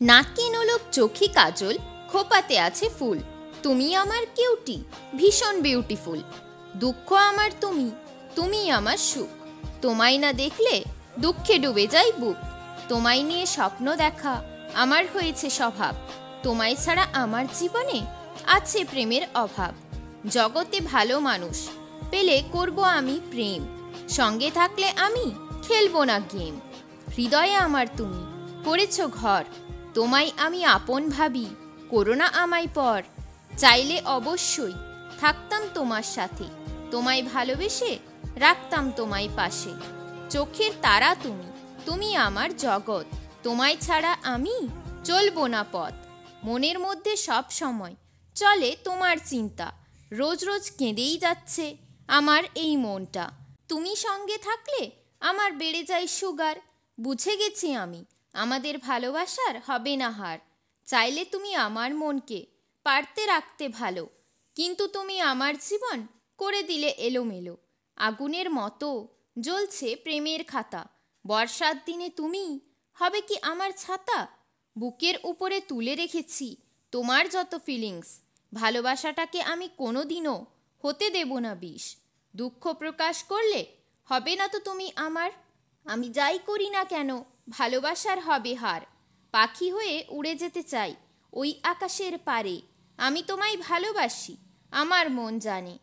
নাকে নোলক চোখে কাজল, খোপাতে আছে ফুল। তুমি আমার কিউটি, ভীষণ বিউটিফুল। দুঃখ আমার তুমি, তুমি আমার সুখ। তোমায় না দেখলে দুঃখে ডুবে যাই বুক। তোমায় নিয়ে স্বপ্ন দেখা আমার হয়েছে স্বভাব। তোমায় ছাড়া আমার জীবনে আছে প্রেমের অভাব। জগতে ভালো মানুষ পেলে করব আমি প্রেম। সঙ্গে থাকলে আমি খেলবো না গেম। হৃদয়ে আমার তুমি করেছো ঘর। তোমায় আমি আপন ভাবি, করো না আমায় পর। চাইলে অবশ্যই থাকতাম তোমার সাথে, তোমায় ভালোবেসে রাখতাম তোমায় পাশে। চোখের তারা তুমি, তুমি আমার জগৎ। তোমায় ছাড়া আমি চলবো না পথ। মনের মধ্যে সব সময় চলে তোমার চিন্তা। রোজ রোজ কেঁদেই যাচ্ছে আমার এই মনটা। তুমি সঙ্গে থাকলে আমার বেড়ে যায় সুগার। বুঝে গেছি আমি আমাদের ভালোবাসার হবে না হার। চাইলে তুমি আমার মনকে পারতে রাখতে ভালো, কিন্তু তুমি আমার জীবন করে দিলে এলোমেলো। আগুনের মতো জ্বলছে প্রেমের খাতা। বর্ষার দিনে তুমি হবে কি আমার ছাতা। বুকের উপরে তুলে রেখেছি তোমার যত ফিলিংস। ভালোবাসাটাকে আমি কোনোদিনও হতে দেব না বিষ। দুঃখ প্রকাশ করলে হবে না তো তুমি আমার। আমি যাই করি না কেন ভালোবাসার হবে হার। পাখি হয়ে উড়ে যেতে চাই ওই আকাশের পারে। আমি তোমায় ভালোবাসি, আমার মন জানে।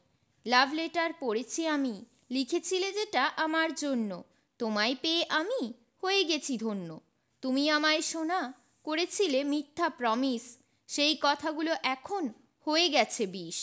লাভ লেটার পড়েছি আমি, লিখেছিলে যেটা আমার জন্য। তোমায় পেয়ে আমি হয়ে গেছি ধন্য। তুমি আমায় শোনা করেছিলে মিথ্যা প্রমিস, সেই কথাগুলো এখন হয়ে গেছে বিষ।